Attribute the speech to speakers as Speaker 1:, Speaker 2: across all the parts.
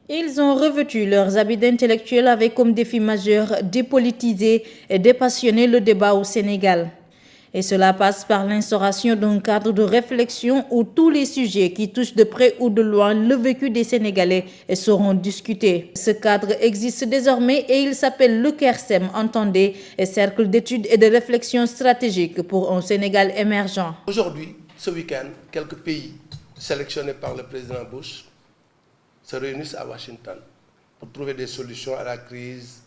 Speaker 1: Ils ont revêtu leurs habits d'intellectuels avec comme défi majeur dépolitiser et dépassionner le débat au Sénégal. Et cela passe par l'instauration d'un cadre de réflexion où tous les sujets qui touchent de près ou de loin le vécu des Sénégalais seront discutés. Ce cadre existe désormais et il s'appelle le CERSEM, entendez, Cercle d'études et de réflexion stratégique pour un Sénégal émergent.
Speaker 2: Aujourd'hui, ce week-end, quelques pays sélectionnés par le président Bush se réunissent à Washington pour trouver des solutions à la crise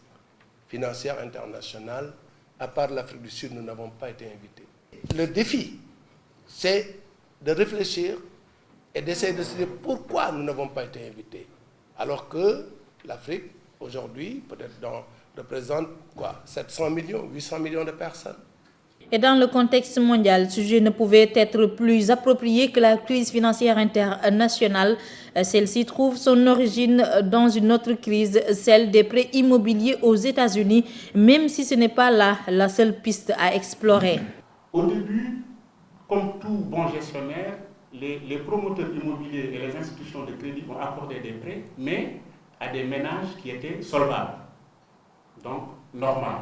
Speaker 2: financière internationale. À part l'Afrique du Sud, nous n'avons pas été invités. Le défi, c'est de réfléchir et d'essayer de se dire pourquoi nous n'avons pas été invités. Alors que l'Afrique, aujourd'hui, représente 700 millions, 800 millions de personnes.
Speaker 1: Et dans le contexte mondial, ce sujet ne pouvait être plus approprié que la crise financière internationale. Celle-ci trouve son origine dans une autre crise, celle des prêts immobiliers aux États-Unis, même si ce n'est pas là la seule piste à explorer.
Speaker 3: Au début, comme tout bon gestionnaire, les promoteurs immobiliers et les institutions de crédit ont accordé des prêts, mais à des ménages qui étaient solvables, donc normal.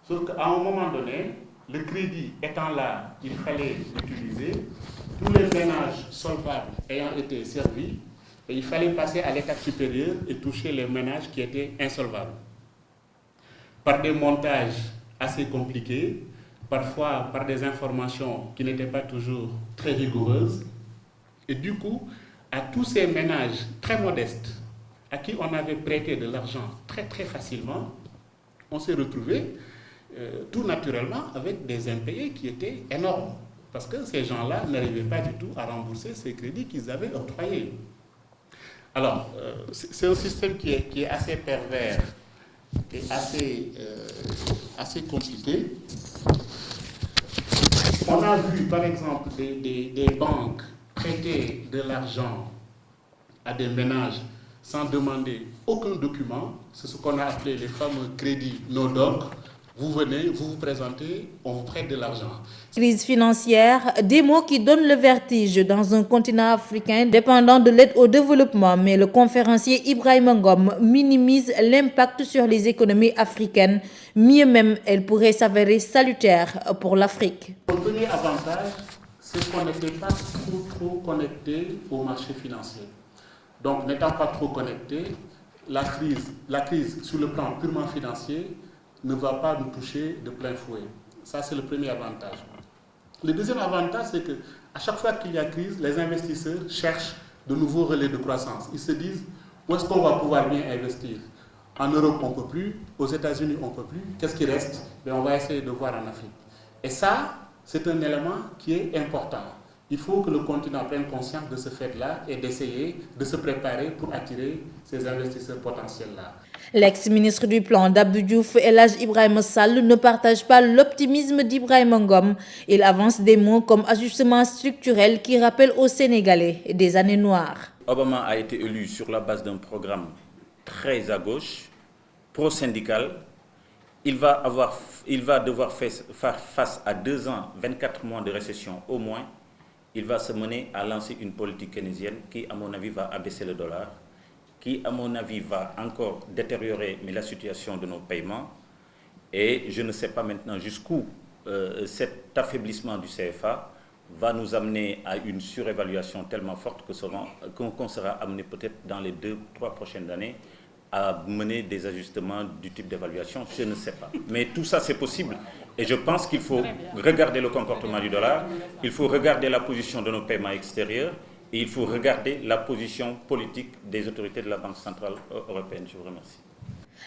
Speaker 3: Sauf qu'à un moment donné, le crédit étant là, il fallait l'utiliser. Tous les ménages solvables ayant été servis, et il fallait passer à l'étape supérieure et toucher les ménages qui étaient insolvables. Par des montages assez compliqués, parfois par des informations qui n'étaient pas toujours très rigoureuses. Et du coup, à tous ces ménages très modestes, à qui on avait prêté de l'argent très très facilement, on s'est retrouvés tout naturellement avec des impayés qui étaient énormes. Parce que ces gens-là n'arrivaient pas du tout à rembourser ces crédits qu'ils avaient octroyés. Alors, c'est un système qui est assez pervers et assez compliqué. On a vu, par exemple, des banques prêter de l'argent à des ménages sans demander aucun document. C'est ce qu'on a appelé les fameux crédits no-doc. Vous venez, vous vous présentez, on vous prête de l'argent.
Speaker 1: Crise financière, des mots qui donnent le vertige dans un continent africain dépendant de l'aide au développement. Mais le conférencier Ibrahima Ngom minimise l'impact sur les économies africaines. Mieux même, elle pourrait s'avérer salutaire pour l'Afrique.
Speaker 3: Le premier avantage, c'est qu'on n'était pas trop connecté au marché financier. Donc, n'étant pas trop connecté, la crise sur le plan purement financier ne va pas nous toucher de plein fouet. Ça, c'est le premier avantage. Le deuxième avantage, c'est qu'à chaque fois qu'il y a crise, les investisseurs cherchent de nouveaux relais de croissance. Ils se disent, où est-ce qu'on va pouvoir bien investir? En Europe, on ne peut plus. Aux États-Unis, on ne peut plus. Qu'est-ce qui reste? On va essayer de voir en Afrique. Et ça, c'est un élément qui est important. Il faut que le continent prenne conscience de ce fait-là et d'essayer de se préparer pour attirer ces investisseurs potentiels-là.
Speaker 1: L'ex-ministre du Plan d'Abdou Diouf, El Hadj Ibrahima Sall, ne partage pas l'optimisme d'Ibrahima Ngom. Il avance des mots comme ajustement structurel qui rappellent aux Sénégalais des années noires.
Speaker 4: Obama a été élu sur la base d'un programme très à gauche, pro-syndical. Il va devoir faire face à 2 ans, 24 mois de récession au moins. Il va se mener à lancer une politique keynésienne qui, à mon avis, va abaisser le dollar, qui, à mon avis, va encore détériorer la situation de nos paiements. Et je ne sais pas maintenant jusqu'où cet affaiblissement du CFA va nous amener à une surévaluation tellement forte qu'on sera amené peut-être dans les 2-3 prochaines années à mener des ajustements du type d'évaluation, je ne sais pas. Mais tout ça, c'est possible. Et je pense qu'il faut regarder le comportement du dollar, il faut regarder la position de nos paiements extérieurs et il faut regarder la position politique des autorités de la Banque centrale européenne. Je vous remercie.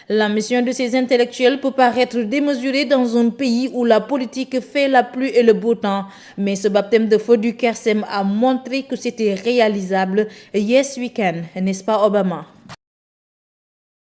Speaker 1: La mission de ces intellectuels peut paraître démesurée dans un pays où la politique fait la pluie et le beau temps. Mais ce baptême de feu du CERSEM a montré que c'était réalisable. Yes, we can, n'est-ce pas Obama?